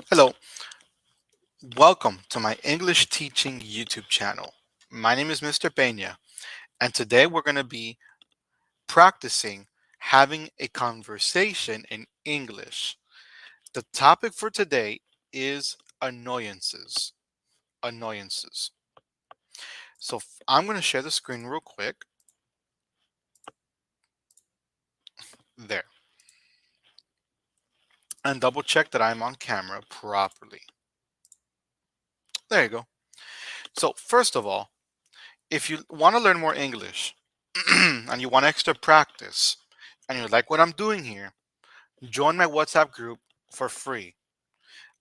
Hello, welcome to my English teaching YouTube channel. My name is Mr. Pena, and today we're going to be practicing having a conversation in English. The topic for today is annoyances. Annoyances. I'm going to share the screen real quick. There. And double check that I'm on camera properly. There you go. So, first of all, if you want to learn more English and you want extra practice and you like what I'm doing here, join my WhatsApp group for free.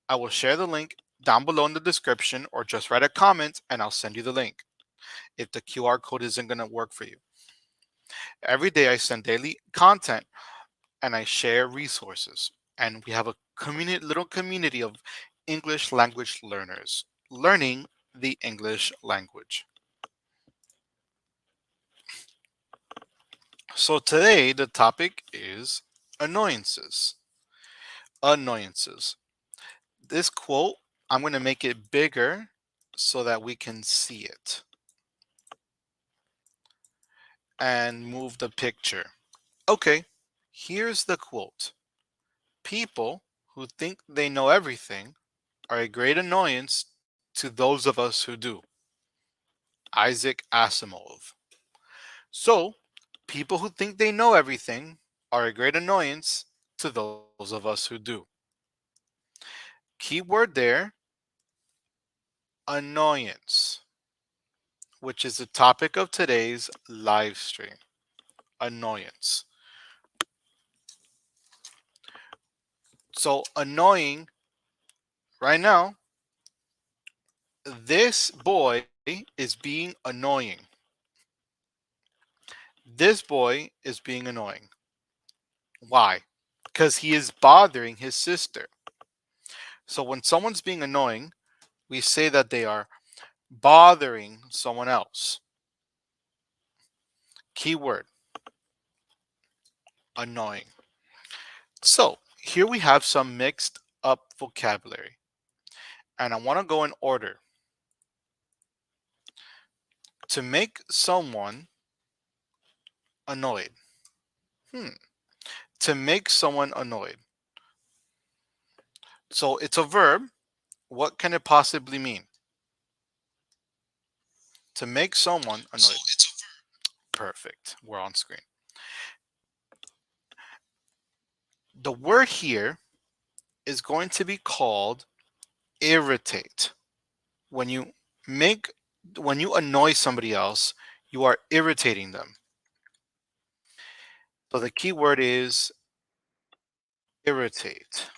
I will share the link down below in the description or just write a comment and I'll send you the link if the QR code isn't going to work for you. Every day I send daily content and I share resources. And we have a little community of English language learners learning the English language. So today the topic is annoyances. Annoyances. This quote, I'm going to make it bigger so that we can see it and move the picture. Okay, here's the quote. People who think they know everything are a great annoyance to those of us who do. Isaac Asimov. So, people who think they know everything are a great annoyance to those of us who do. Key word there, annoyance, which is the topic of today's live stream. Annoyance. So annoying right now, this boy is being annoying. This boy is being annoying. Why? Because he is bothering his sister. So when someone's being annoying, we say that they are bothering someone else. Keyword, annoying. So here we have some mixed up vocabulary. And I want to go in order. To make someone annoyed. Hmm. To make someone annoyed. So it's a verb. What can it possibly mean? To make someone annoyed. Perfect. We're on screen. The word here is going to be called irritate. When you make when you annoy somebody else, you are irritating them. So the key word is irritate.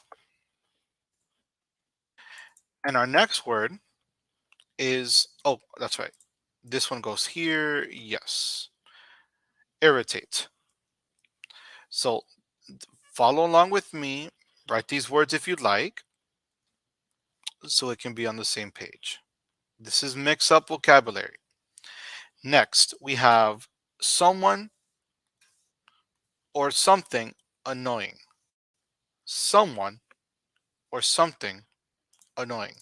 And our next word is, oh, that's right. This one goes here. Yes. Irritate. So follow along with me. Write these words if you'd like so it can be on the same page. This is mix up vocabulary. Next, we have someone or something annoying. Someone or something annoying.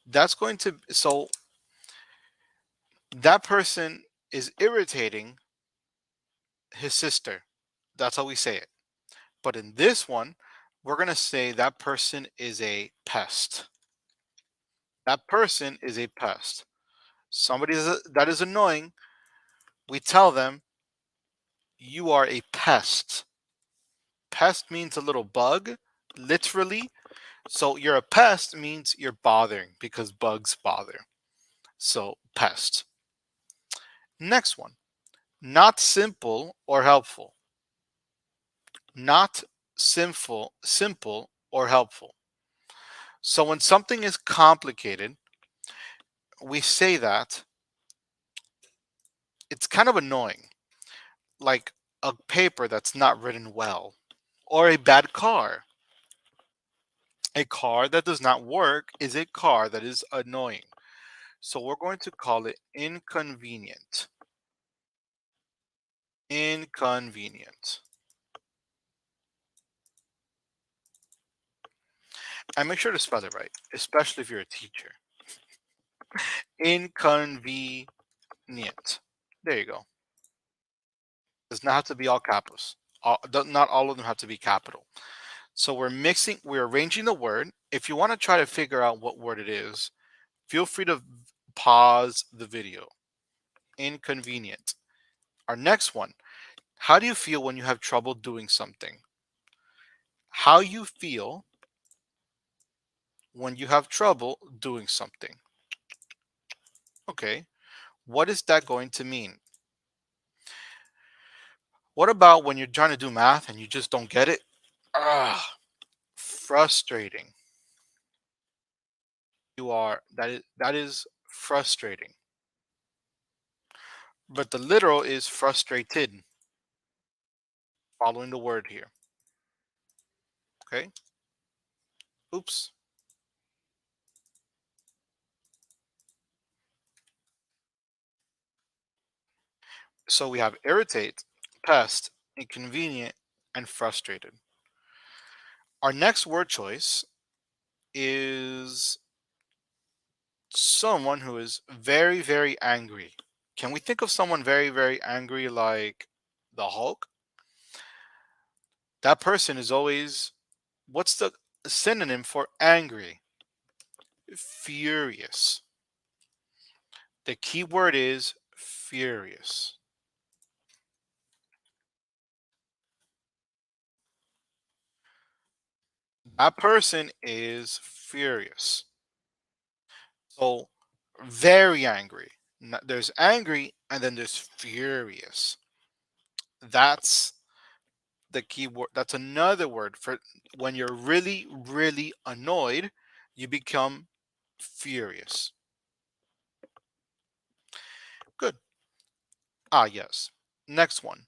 That's going to, so that person is irritating his sister. That's how we say it. But in this one, we're going to say that person is a pest. That person is a pest. That is annoying. We tell them, you are a pest. Pest means a little bug, literally. So you're a pest means you're bothering because bugs bother. So pest. Next one. Not simple or helpful. Not simple or helpful. So when something is complicated, we say that it's kind of annoying, like a paper that's not written well, or a bad car. A car that does not work is a car that is annoying. So we're going to call it inconvenient. Inconvenient. And make sure to spell it right, especially if you're a teacher. Inconvenient. There you go. Does not have to be all capitals. Not all of them have to be capital. So we're arranging the word. If you want to try to figure out what word it is, feel free to pause the video. Inconvenient. Our next one. How do you feel when you have trouble doing something? How you feel when you have trouble doing something. Okay. What is that going to mean? What about when you're trying to do math and you just don't get it? Ah, frustrating. That is frustrating. But the literal is frustrated, following the word here. Okay. Oops. So we have irritate, pest, inconvenient, and frustrated. Our next word choice is someone who is very, very angry. Can we think of someone very, very angry like the Hulk? That person is always, what's the synonym for angry? Furious. The key word is furious. That person is furious. So, very angry. There's angry and then there's furious. That's the key word. That's another word for when you're really, really annoyed, you become furious. Good. Ah, yes. Next one.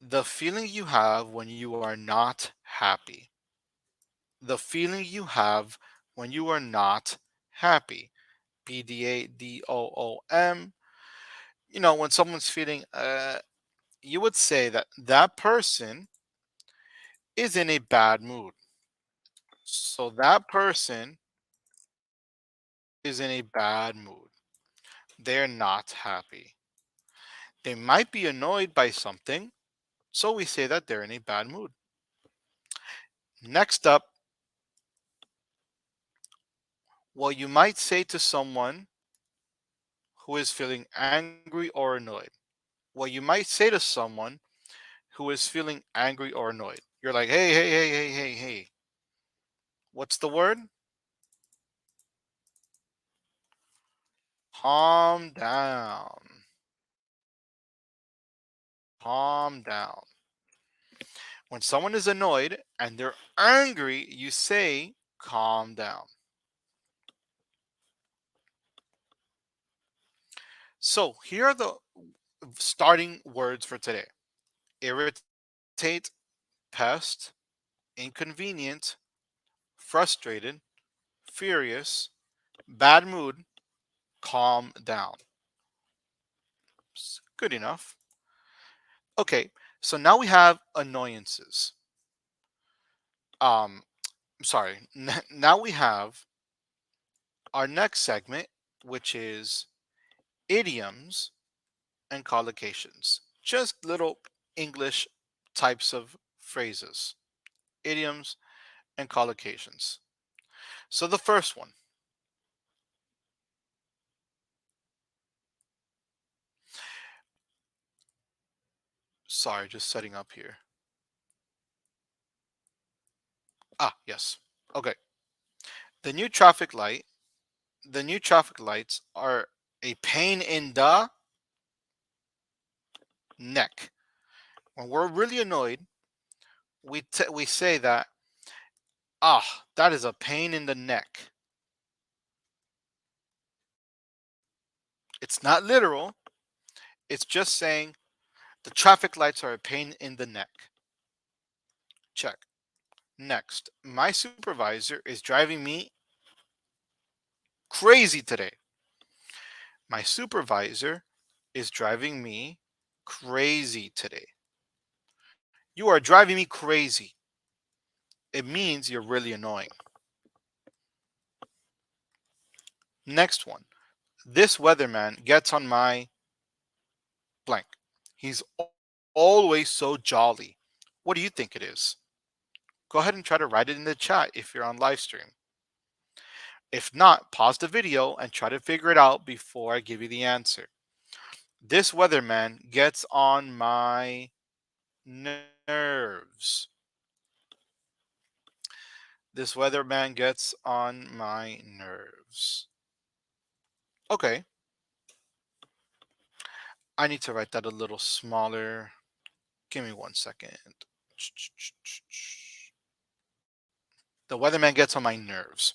The feeling you have when you are not happy. The feeling you have when you are not happy. PDADOOM. When someone's feeling, you would say that that person is in a bad mood. So that person is in a bad mood. They're not happy. They might be annoyed by something, so we say that they're in a bad mood. Next up, what you might say to someone who is feeling angry or annoyed. What you might say to someone who is feeling angry or annoyed. You're like, hey, hey, hey, hey, hey, hey. What's the word? Calm down. Calm down. When someone is annoyed and they're angry, you say, calm down. So here are the starting words for today: irritate, pest, inconvenient, frustrated, furious, bad mood, calm down. Good enough. Okay, so now we have annoyances. Um, I'm sorry. Now we have our next segment, which is idioms and collocations. Just little English types of phrases, idioms and collocations. So the first one, sorry, just setting up here. Ah, yes. Okay. The new traffic light, the new traffic lights are a pain in the neck. When we're really annoyed, we say that, ah, that is a pain in the neck. It's not literal. It's just saying the traffic lights are a pain in the neck. Check. Next, my supervisor is driving me crazy today. My supervisor is driving me crazy today. You are driving me crazy. It means you're really annoying. Next one. This weatherman gets on my blank. He's always so jolly. What do you think it is? Go ahead and try to write it in the chat if you're on live stream. If not, pause the video and try to figure it out before I give you the answer. This weatherman gets on my nerves. This weatherman gets on my nerves. Okay, I need to write that a little smaller. Give me 1 second. The weatherman gets on my nerves.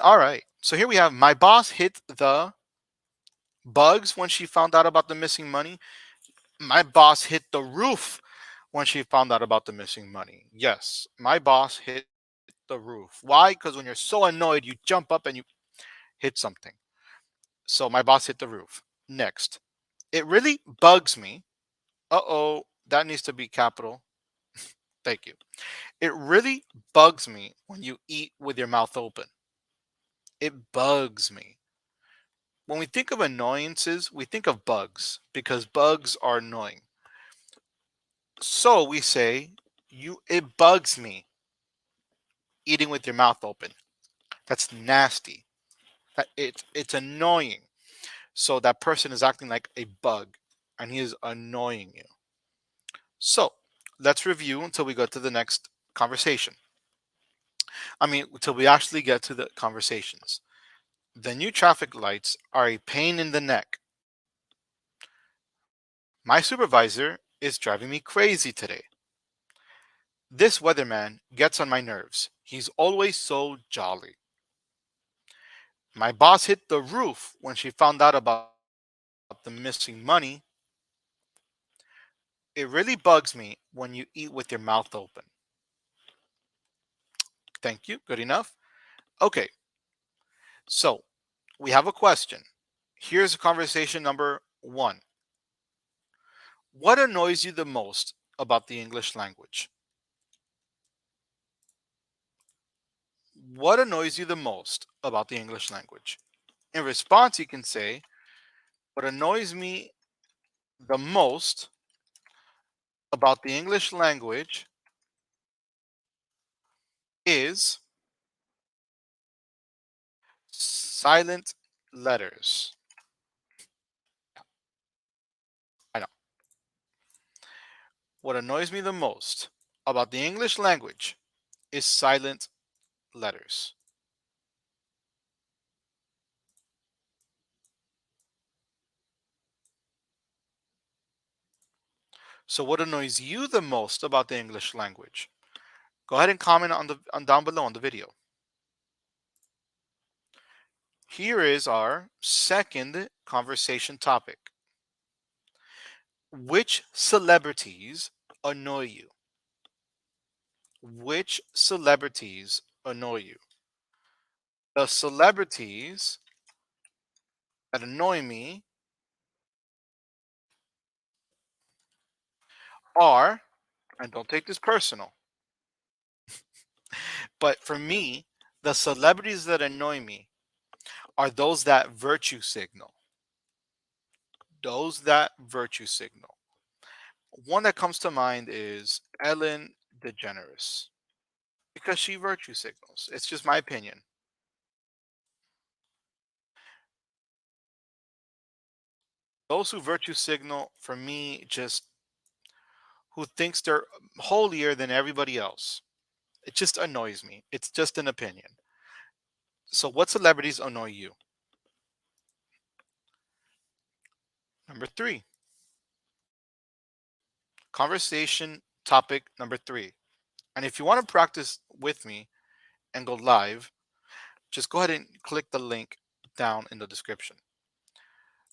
All right, so here we have my boss hit the bugs when she found out about the missing money. My boss hit the roof when she found out about the missing money. Yes, my boss hit the roof. Why? Because when you're so annoyed, you jump up and you hit something. So my boss hit the roof. Next, it really bugs me. Uh-oh, that needs to be capital. Thank you. It really bugs me when you eat with your mouth open. It bugs me. When we think of annoyances, we think of bugs because bugs are annoying. So we say, it bugs me eating with your mouth open. That's nasty. It's annoying. So that person is acting like a bug and he is annoying you. So let's review until we go to the next conversation. I mean, until we actually get to the conversations. The new traffic lights are a pain in the neck. My supervisor is driving me crazy today. This weatherman gets on my nerves. He's always so jolly. My boss hit the roof when she found out about the missing money. It really bugs me when you eat with your mouth open. Thank you. Good enough. Okay, so we have a question. Here's conversation number one. What annoys you the most about the English language? What annoys you the most about the English language? In response, you can say, what annoys me the most about the English language is silent letters. I know. What annoys me the most about the English language is silent letters. So what annoys you the most about the English language? Go ahead and comment on down below on the video. Here is our second conversation topic. Which celebrities annoy you? Which celebrities annoy you? The celebrities that annoy me are, and don't take this personal, but for me, the celebrities that annoy me are those that virtue signal. Those that virtue signal. One that comes to mind is Ellen DeGeneres because she virtue signals. It's just my opinion. Those who virtue signal, for me, just who thinks they're holier than everybody else. It just annoys me. It's just an opinion. So, what celebrities annoy you? Number three, conversation topic number three. And if you want to practice with me and go live, just go ahead and click the link down in the description.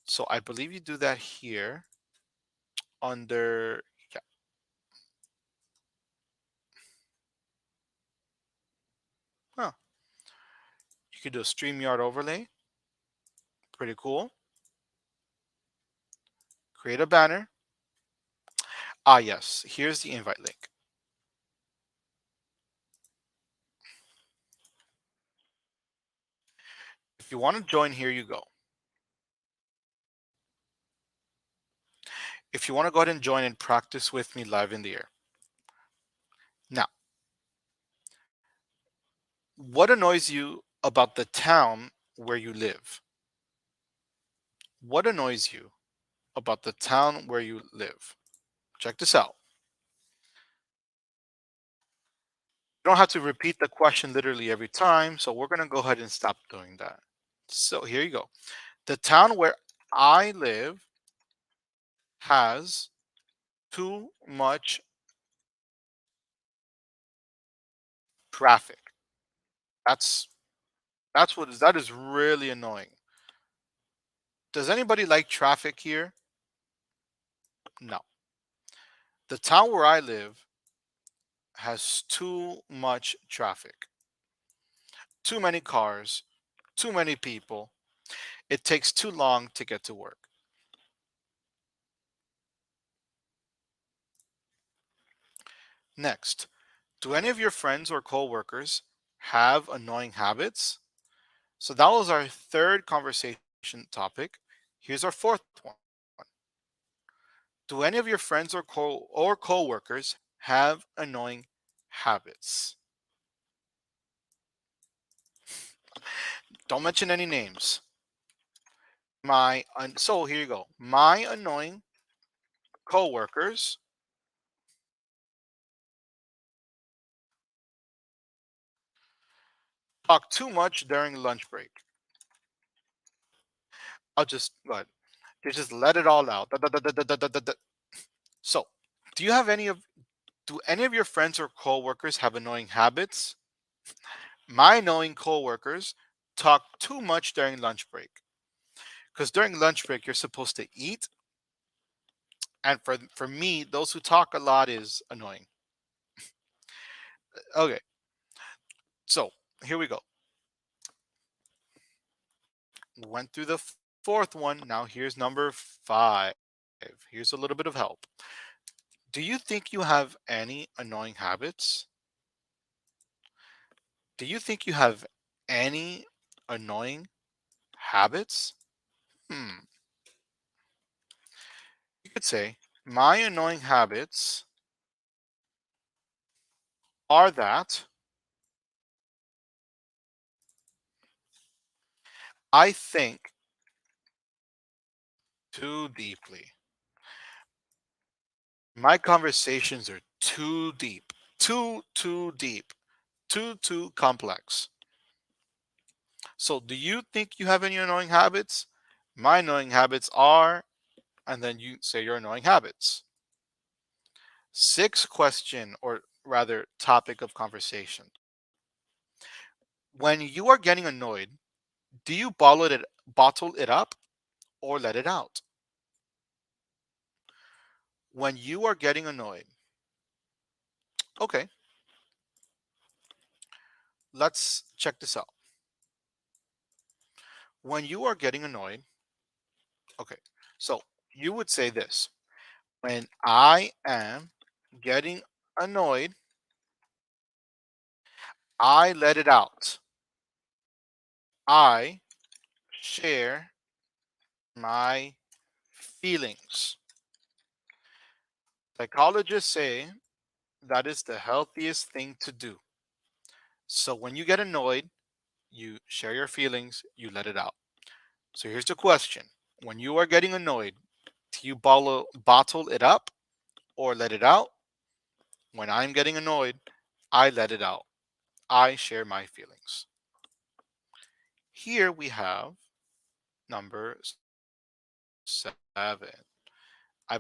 So, I believe you do that here under, yeah, huh. You could do a StreamYard overlay. Pretty cool. Create a banner. Ah, yes, here's the invite link. you want to join, here you go. If you want to go ahead and join and practice with me live in the air. Now, what annoys you about the town where you live? What annoys you about the town where you live? Check this out. You don't have to repeat the question literally every time, so we're going to go ahead and stop doing that. So here you go. The town where I live has too much traffic. That's that is really annoying. Does anybody like traffic here? No. The town where I live has too much traffic. Too many cars, too many people. It takes too long to get to work. Next, do any of your friends or coworkers have annoying habits? So that was our third conversation topic. Here's our fourth one. Do any of your friends or coworkers have annoying habits? Don't mention any names. So here you go. My annoying coworkers talk too much during lunch break. I'll just go ahead. Just let it all out. Da, da, da, da, da, da, da, da, da. So, do you have any of do any of your friends or coworkers have annoying habits? My annoying coworkers talk too much during lunch break. Because during lunch break, you're supposed to eat. And for me, those who talk a lot is annoying. Okay, so here we go. Went through the fourth one. Now here's number five. Here's a little bit of help. Do you think you have any annoying habits? Do you think you have any annoying habits? Hmm. You could say, my annoying habits are that I think too deeply. My conversations are too deep, too deep, too complex. So, do you think you have any annoying habits? My annoying habits are, and then you say your annoying habits. Sixth question, or rather, topic of conversation. When you are getting annoyed, do you bottle it up or let it out? When you are getting annoyed, okay, let's check this out. When you are getting annoyed, okay, so you would say this: when I am getting annoyed, I let it out. I share my feelings. Psychologists say that is the healthiest thing to do. So when you get annoyed, you share your feelings, you let it out. So here's the question: when you are getting annoyed, do you bottle it up or let it out? When I'm getting annoyed, I let it out. I share my feelings. Here we have number seven.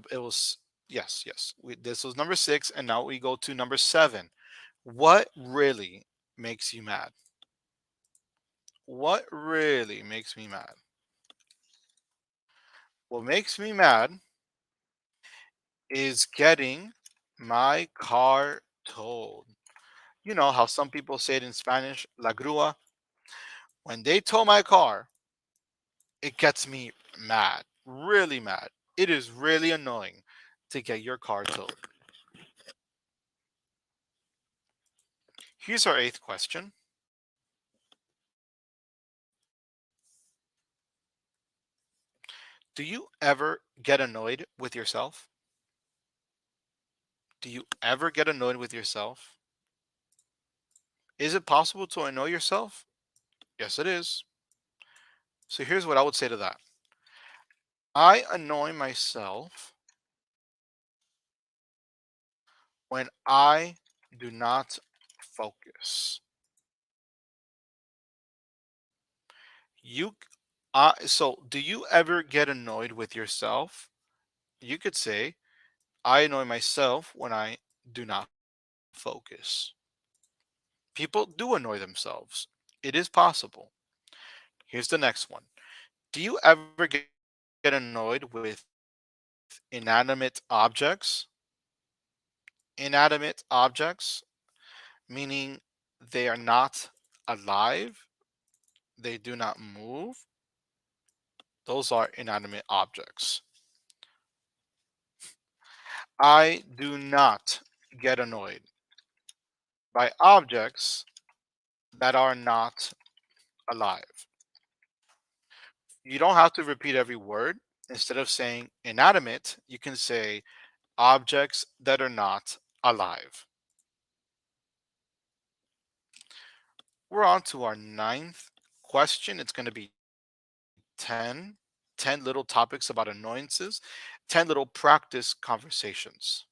It was, yes. This was number six, and now we go to number seven. What really makes you mad? What really makes me mad? What makes me mad is getting my car towed. You know how some people say it in Spanish, la grúa. When they tow my car, it gets me mad, really mad. It is really annoying to get your car towed. Here's our eighth question. Do you ever get annoyed with yourself? Do you ever get annoyed with yourself? Is it possible to annoy yourself? Yes, it is. So here's what I would say to that. I annoy myself when I do not focus. You so do you ever get annoyed with yourself? You could say, I annoy myself when I do not focus. People do annoy themselves. It is possible. Here's the next one. Do you ever get annoyed with inanimate objects? Inanimate objects, meaning they are not alive, they do not move. Those are inanimate objects. I do not get annoyed by objects that are not alive. You don't have to repeat every word. Instead of saying inanimate, you can say objects that are not alive. We're on to our ninth question. It's going to be 10, 10 little topics about annoyances, 10 little practice conversations.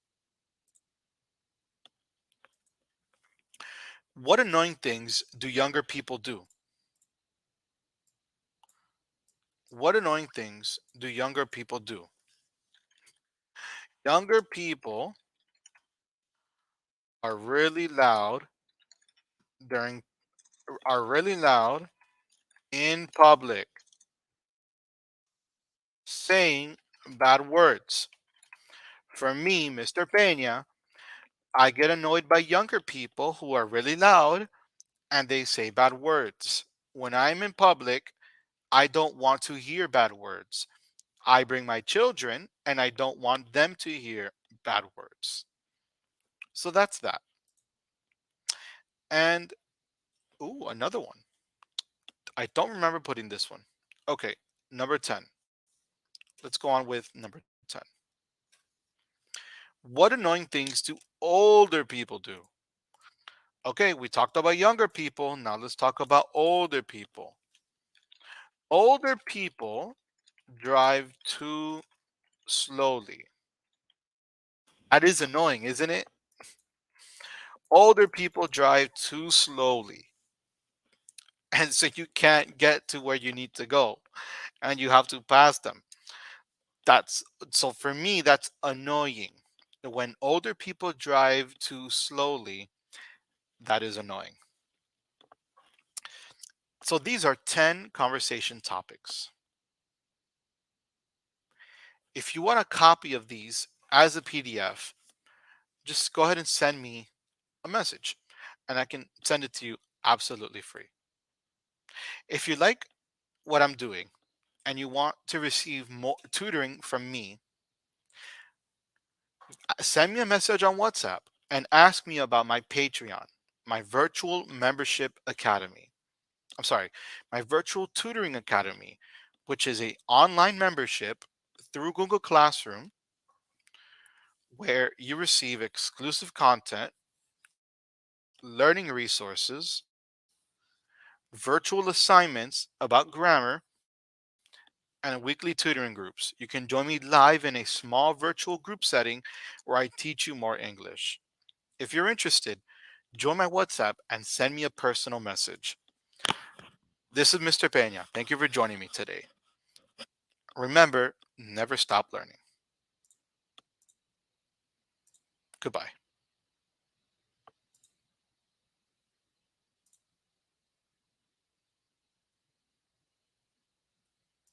What annoying things do younger people do? What annoying things do younger people do? Younger people are really loud during are really loud in public, saying bad words. For me, Mr. Peña, I get annoyed by younger people who are really loud and they say bad words. When I'm in public, I don't want to hear bad words. I bring my children and I don't want them to hear bad words. So that's that. And ooh, another one. I don't remember putting this one. Okay, number 10. Let's go on with number 10. What annoying things do older people do? Okay, we talked about younger people. Now let's talk about older people. Older people drive too slowly. That is annoying, isn't it? Older people drive too slowly. And so you can't get to where you need to go and you have to pass them. That's so for me, that's annoying. When older people drive too slowly, that is annoying. So these are 10 conversation topics. If you want a copy of these as a PDF, just go ahead and send me a message and I can send it to you absolutely free. If you like what I'm doing and you want to receive more tutoring from me, send me a message on WhatsApp and ask me about my Patreon, my virtual membership academy. I'm sorry, my virtual tutoring academy, which is a online membership through Google Classroom where you receive exclusive content, learning resources, virtual assignments about grammar, and weekly tutoring groups. You can join me live in a small virtual group setting where I teach you more English. If you're interested, join my WhatsApp and send me a personal message. This is Mr. Peña. Thank you for joining me today. Remember, never stop learning. Goodbye.